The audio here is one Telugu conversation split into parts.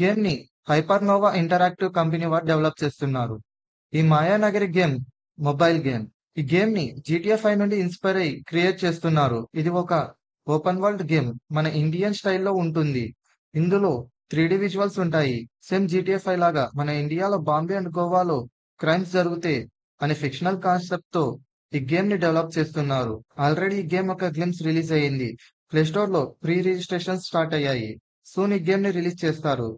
గేమ్ ని హైపర్నోవా ఇంటరాక్టివ్ కంపెనీ వారు డెవలప్ చేస్తున్నారు. ఈ మాయానగరి గేమ్ మొబైల్ గేమ్. ఈ గేమ్ ని GTA 5 నుండి ఇన్స్పైర్ అయి క్రియేట్ చేస్తున్నారు. ఇది ఒక ఓపెన్ వరల్డ్ గేమ్. మన ఇండియన్ స్టైల్లో ఉంటుంది. ఇందులో 3D విజువల్స్ ఉంటాయి. సేమ్ GTA 5 లాగా మన ఇండియాలో బాంబే అండ్ గోవాలో క్రైమ్స్ జరిగితే అనే ఫిక్షనల్ కాన్సెప్ట్ తో ఈ గేమ్ ని డెవలప్ చేస్తున్నారు. ఆల్రెడీ ఈ గేమ్ ఒక గ్లిమ్స్ రిలీజ్ అయ్యింది. ప్లే స్టోర్ లో ప్రీ రిజిస్ట్రేషన్ స్టార్ట్ అయ్యాయి. సూన్ ఈ గేమ్ ని రిలీజ్ చేస్తారు.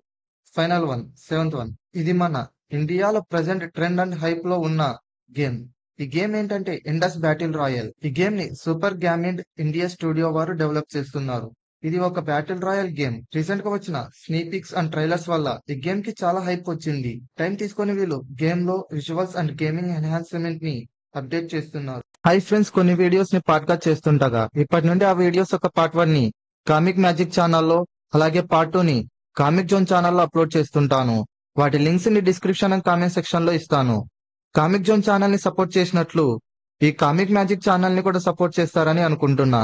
Final one, seventh one. ఇది మన ఇండియాలో ప్రెజెంట్ ట్రెండ్ అండ్ హైప్ లో ఉన్న గేమ్. ఈ గేమ్ ఏంటంటే ఇండస్ బ్యాటిల్ రాయల్. ఈ గేమ్ ని సూపర్ గ్యామిండ్ ఇండియా స్టూడియో వారు డెవలప్ చేస్తున్నారు. ఇది ఒక బ్యాటిల్ రాయల్ గేమ్. రీసెంట్ గా వచ్చిన స్నీపిక్స్ అండ్ ట్రైలర్స్ వల్ల ఈ గేమ్ కి చాలా హైప్ వచ్చింది. టైం తీసుకొని వీళ్ళు గేమ్ లో విజువల్స్ అండ్ గేమింగ్ ఎన్హాన్స్మెంట్ ని అప్డేట్ చేస్తున్నారు. హై ఫ్రెండ్స్, కొన్ని వీడియోస్ ని పార్ట్ గా చేస్తుండగా ఇప్పటి నుండి ఆ వీడియోస్ ఒక పార్ట్ 1 ని కామిక్ మ్యాజిక్ ఛానల్లో, అలాగే పార్ట్ 2 ని కామిక్ జోన్ ఛానల్లో అప్లోడ్ చేస్తుంటాను. వాటి లింక్స్ ని డిస్క్రిప్షన్ అండ్ కామెంట్ సెక్షన్ లో ఇస్తాను. కామిక్ జోన్ ఛానల్ ని సపోర్ట్ చేసినట్లు ఈ కామిక్ మ్యాజిక్ ఛానల్ ని కూడా సపోర్ట్ చేస్తారని అనుకుంటున్నా.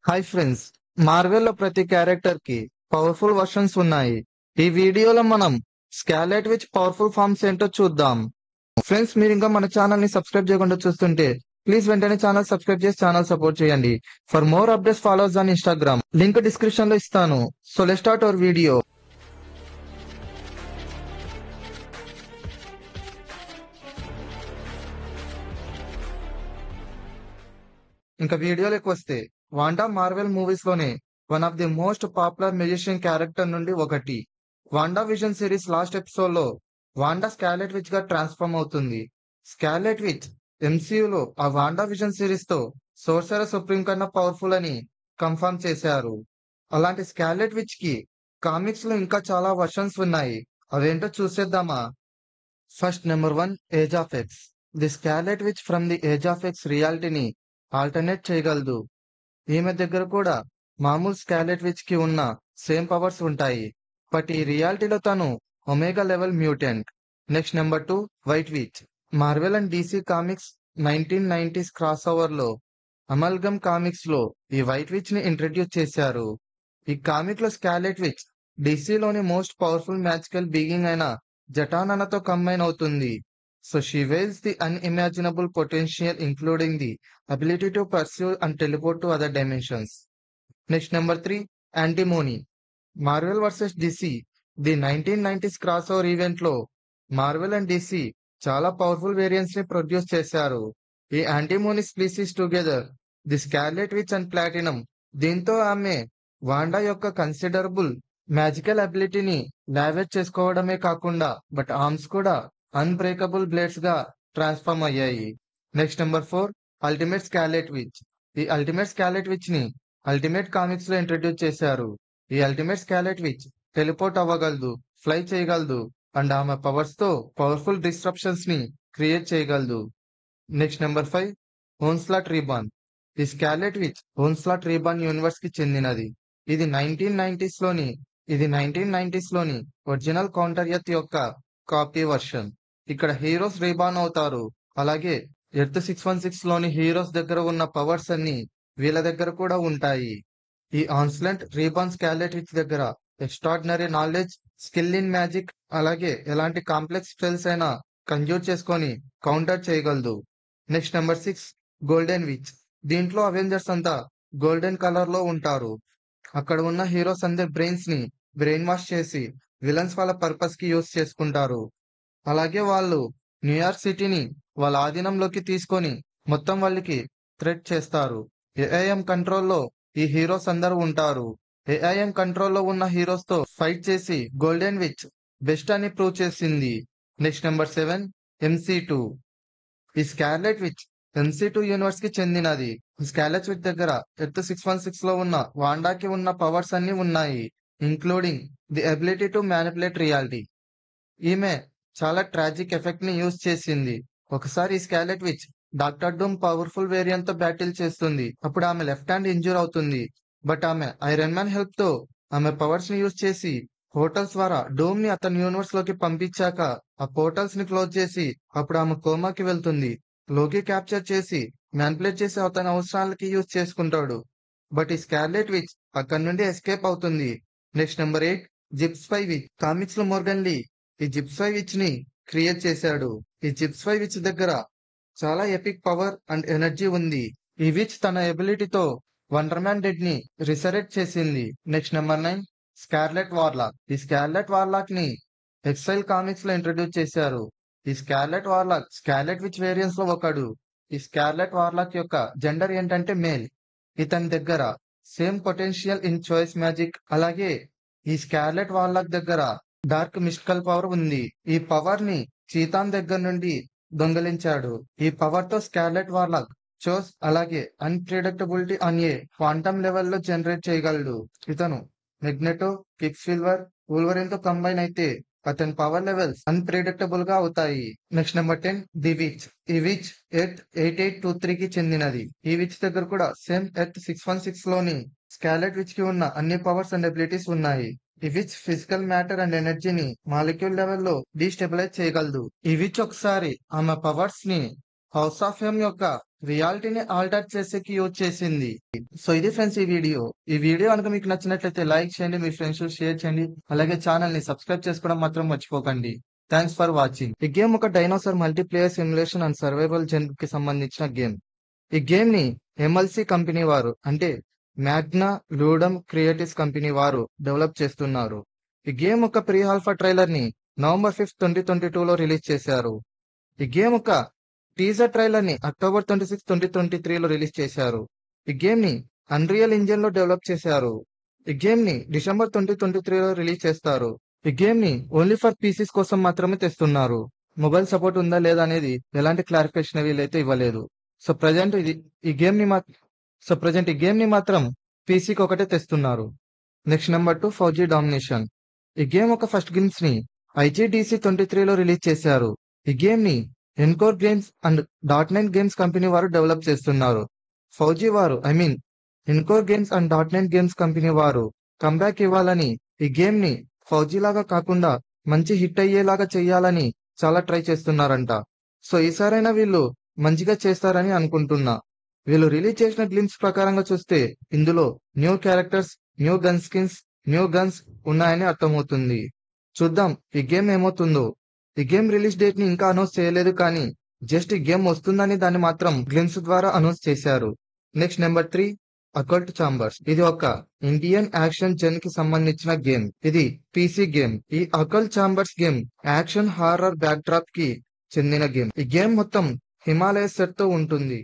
హాయ్ ఫ్రెండ్స్, మార్వెల్ లో ప్రతి క్యారెక్టర్ కి పవర్ఫుల్ వర్షన్స్ ఉన్నాయి. ఈ వీడియోలో మనం స్కార్లెట్ విచ్ పవర్ఫుల్ ఫార్మ్స్ ఏంటో చూద్దాం. ఫ్రెండ్స్, మీరు ఇంకా మన ఛానల్ ని సబ్స్క్రైబ్ చేయకుండా చూస్తుంటే ప్లీజ్ వెంటనే ఛానల్ సబ్స్క్రైబ్ చేసి ఛానల్ సపోర్ట్ చేయండి. For more updates follows on Instagram. Link description లో ఇస్తాను. So let's start our video. ఇంకా వీడియోలోకి వస్తే, వాండా మార్వెల్ మూవీస్ లోనే one of the most popular musician character నుండి ఒకటి. Wanda vision series last episode లో వాండా స్కార్లెట్ విచ్ గా ట్రాన్స్ఫార్మ్ అవుతుంది. స్కార్లెట్ విచ్ ఎంసీయూలో ఆ వాండా విజన్ సిరీస్ తో సోర్సరర్ సుప్రీం కన్నా పవర్ఫుల్ అని కన్ఫర్మ్ చేశారు. అలాంటి స్కార్లెట్ విచ్ కి కామిక్స్ లో ఇంకా చాలా వర్షన్స్ ఉన్నాయి. అవేంటో చూసేద్దామా? First, number 1, Age of X. The Scarlet Witch from the Age of X రియాలిటీని ఆల్టర్నేట్ చేయగలదు. ఈమె దగ్గర కూడా మామూలు స్కార్లెట్ విచ్ కి ఉన్న సేమ్ పవర్స్ ఉంటాయి. బట్ ఈ రియాలిటీలో తను omega level mutant. Next, number 2, white which. Marvel and DC comics 1990s cross over లో అమల్గమ్ కామిక్స్ లో ఈ వైట్ విచ్ ని ఇంట్రడ్యూస్ చేశారు. ఈ కామిక్ లో స్కార్లెట్ విచ్ డీసీలోని మోస్ట్ పవర్ఫుల్ మ్యాజికల్ బీయింగ్ అయిన జటాననతో కంబైన్ అవుతుంది. So she wields the unimaginable potential including the ability to pursue and teleport to other dimensions. Next, number 3, Antimony. Marvel vs. DC. The 1990s crossover event లో మార్వెల్ అండ్ DC చాలా పవర్ఫుల్ వేరియంట్స్ ని ప్రొడ్యూస్ చేశారు. ఈ antimony species together the Scarlet which and platinum. దీంతో ఆమె వాండా యొక్క కన్సిడరబుల్ మ్యాజికల్ అబిలిటీని లావెట్ చేసుకోవడమే కాకుండా బట్ ఆర్మ్స్ కూడా అన్బ్రేకబుల్ బ్లేడ్స్ గా ట్రాన్స్ఫార్మ్ అయ్యాయి. Next, number 4, Ultimate Scarlet Witch. ఈ అల్టిమేట్ స్కార్లెట్ విచ్ ని అల్టిమేట్ కామిక్స్ లో ఇంట్రడ్యూస్ చేశారు. ఈ అల్టిమేట్ స్కార్లెట్ విచ్ టెలిపోర్ట్ అవ్వగలదు, ఫ్లై చేయగలదు అండ్ ఆమె పవర్స్ తో పవర్ఫుల్ డిస్ట్రప్షన్స్ ని క్రియేట్ చేయగలదు. Next, number 5, Onslaught Reborn. ఈ Scarlet Witch Onslaught Reborn universe కి చెందినది. ఇది 1990s లోని ఒరిజినల్ కౌంటర్ ఎర్త్ యొక్క కాపీ వర్షన్. ఇక్కడ హీరోస్ రీబార్న్ అవుతారు. అలాగే ఎర్త్ 616 లోని హీరోస్ దగ్గర ఉన్న పవర్స్ అన్ని వీళ్ళ దగ్గర కూడా ఉంటాయి. ఈ ఆన్స్లెంట్ రీబార్న్ స్కార్లెట్ విచ్ దగ్గర extraordinary knowledge, skill in magic, అలాగే ఎలాంటి కాంప్లెక్స్ స్పెల్స్ అయినా కంజ్యూర్ చేసుకొని కౌంటర్ చేయగలదు. Next, number 6, golden which. దీంట్లో అవెంజర్స్ అంతా గోల్డెన్ కలర్ లో ఉంటారు. అక్కడ ఉన్న హీరోస్ అందరి బ్రెయిన్స్ ని బ్రెయిన్ వాష్ చేసి విలన్స్ వాళ్ళ పర్పస్ కి యూస్ చేసుకుంటారు. అలాగే వాళ్ళు న్యూయార్క్ సిటీని వాళ్ళ ఆధీనంలోకి తీసుకొని మొత్తం వాళ్ళకి థ్రెట్ చేస్తారు. ఏఐఎం కంట్రోల్లో ఈ హీరోస్ అందరూ ఉంటారు. ఏఐఎం కంట్రోల్లో ఉన్న హీరోస్ తో ఫైట్ చేసి గోల్డెన్ విచ్ బెస్ట్ అని ప్రూవ్ చేసింది. Next, number 7, MC2. ఈ స్కార్లెట్ విచ్ MC2 యూనివర్స్ కి చెందినది. స్కార్లెట్ విచ్ దగ్గర ఎర్త్ 616 లో ఉన్న వాండాకి ఉన్న పవర్స్ అన్ని ఉన్నాయి, including the ability to manipulate reality. ఈమె చాలా ట్రాజిక్ ఎఫెక్ట్ ని యూజ్ చేసింది. ఒకసారి ఈ Scarlet Witch Doctor Doom powerful variant తో బ్యాటిల్ చేస్తుంది. అప్పుడు ఆమె లెఫ్ట్ హ్యాండ్ ఇంజూర్ అవుతుంది. బట్ ఆమె ఐరన్ మ్యాన్ హెల్ప్ తో ఆమె పవర్స్ ని యూజ్ చేసి పోర్టల్స్ ద్వారా డూమ్ ని అతని యూనివర్స్ లోకి పంపించాక ఆ పోర్టల్స్ ని క్లోజ్ చేసి అప్పుడు ఆమె కోమాకి వెళ్తుంది. లోకి క్యాప్చర్ చేసి మ్యానిపులేట్ చేసి అతని అవసరాలకి యూజ్ చేసుకుంటాడు. బట్ ఈ స్కార్లెట్ విచ్ అక్కడి నుండి ఎస్కేప్ అవుతుంది. Next number 8 Gypsy Witch. Comics లో మోర్గన్ లీ ఈ జిప్స్పై విచ్ ని క్రియేట్ చేశాడు. ఈ జిప్స్పై విచ్ దగ్గర చాలా ఎపిక్ పవర్ అండ్ ఎనర్జీ ఉంది. ఈ విచ్ తన ఎబిలిటీతో వండర్ మ్యాన్ డెడ్ ని రిసరెక్ట్ చేసింది. Next number 9 Scarlet Warlock. ఈ స్కార్లెట్ వార్లాక్ ని ఎక్సైల్ కామిక్స్ లో ఇంట్రడ్యూస్ చేశారు. ఈ స్కార్లెట్ వార్లాక్ స్కార్లెట్ విచ్ వేరియంట్స్ లో ఒకడు. ఈ స్కార్లెట్ వార్లాక్ యొక్క జెండర్ ఏంటంటే మేల్. ఇతని దగ్గర same potential in choice magic, అలాగే ఈ స్కార్లెట్ వార్లాక్ దగ్గర డార్క్ మిస్టికల్ పవర్ ఉంది. ఈ పవర్ ని చీతాన్ దగ్గర నుండి దొంగలించాడు. ఈ పవర్ తో స్కార్లెట్ వార్లాక్ చోస్ అలాగే అన్ప్రిడిక్టబిలిటీ అనే క్వాంటమ్ లెవెల్లో జనరేట్ చేయగలడు. ఇతను మెగ్నెటో, క్విక్ సిల్వర్, వూల్వరిన్ తో కంబైన్ అయితే అతని పవర్ లెవెల్స్ అన్ప్రిడిక్టబుల్ గా అవుతాయి. Next number 10 the which. ఈ విచ్ ఎర్త్ 8823 కి చెందినది. ఈ విచ్ దగ్గర కూడా సేమ్ ఎర్త్ 616 లోని స్కార్లెట్ విచ్ కి ఉన్న అన్ని పవర్స్ అండ్ ఎబిలిటీస్ ఉన్నాయి. ఈ విచ్ ఫిజికల్ మ్యాటర్ అండ్ ఎనర్జీని మాలిక్యూల్ లెవెల్లో డీస్టెబిలైజ్ చేయగలదు. ఈ విచ్ ఒకసారి ఆమె పవర్స్ ని హౌస్ ఆఫ్ ఎం యొక్క రియాలిటీని ఆల్టర్ చేసేకి యూజ్ చేసింది. సో ఇది ఫ్రెండ్స్ ఈ వీడియో. ఈ వీడియో కనుక మీకు నచ్చినట్లయితే లైక్ చేయండి, మీ ఫ్రెండ్స్ షేర్ చేయండి, అలాగే ఛానల్ ని సబ్స్క్రైబ్ చేసుకోవడం మాత్రం మర్చిపోకండి. Thanks for watching. ఈ గేమ్ ఒక dinosaur multiplayer simulation and survival genre కి సంబంధించిన గేమ్. ఈ గేమ్ ని ఎంఎల్సి కంపెనీ వారు అంటే మ్యాగ్నా లూడమ్ క్రియేటివ్స్ కంపెనీ వారు డెవలప్ చేస్తున్నారు. ఈ గేమ్ ఒక ప్రీ ఆల్ఫా ట్రైలర్ ని నవంబర్ 5, 2022 లో రిలీజ్ చేశారు. ఈ గేమ్ ఒక టీజర్ ట్రైలర్ ని అక్టోబర్ 26, 2023 లో రిలీజ్ చేశారు. ఈ గేమ్ ని అన్రియల్ ఇంజిన్ లో డెవలప్ చేశారు. ఈ గేమ్ ని డిసెంబర్ 2023 లో రిలీజ్ చేస్తారు. ఈ గేమ్ ని ఓన్లీ ఫర్ పీసీస్ కోసం మాత్రమే తెస్తున్నారు. మొబైల్ సపోర్ట్ ఉందా లేదా అనేది ఎలాంటి క్లారిఫికేషన్ వీళ్ళైతే ఇవ్వలేదు. సో ప్రజెంట్ ఈ గేమ్ ని మాత్రం పీసీకి ఒకటే తెస్తున్నారు. Next number 2 fauji domination. ఈ గేమ్ ఒక ఫస్ట్ గేమ్స్ ని IGDC 23 లో రిలీజ్ చేశారు. ఈ గేమ్ ని encore games and .9 games company వారు డెవలప్ చేస్తున్నారు. ఫౌజీ వారు encore games and .9 games company వారు కంబ్యాక్ ఇవ్వాలని, ఈ గేమ్ ని ఫౌజీ లాగా కాకుండా మంచి హిట్ అయ్యేలాగా చెయ్యాలని చాలా ట్రై చేస్తున్నారంట. సో ఈసారైనా వీళ్ళు మంచిగా చేస్తారని అనుకుంటున్నా. వీళ్ళు రిలీజ్ చేసిన గ్లిమ్స్ ప్రకారంగా చూస్తే ఇందులో new characters, new gun skins, new guns ఉన్నాయని అర్థమవుతుంది. చూద్దాం ఈ గేమ్ ఏమవుతుందో. ఈ గేమ్ రిలీజ్ డేట్ ని ఇంకా అనౌన్స్ చేయలేదు, కానీ జస్ట్ ఈ గేమ్ వస్తుందని దాన్ని మాత్రం గ్లిమ్స్ ద్వారా అనౌన్స్ చేశారు. Next number 3 occult chambers. ఇది ఒక ఇండియన్ యాక్షన్ జెన్ కి సంబంధించిన గేమ్. ఇది పీసీ గేమ్. ఈ occult chambers game action horror back drop కి చెందిన గేమ్. ఈ గేమ్ మొత్తం హిమాలయ సెట్ తో ఉంటుంది.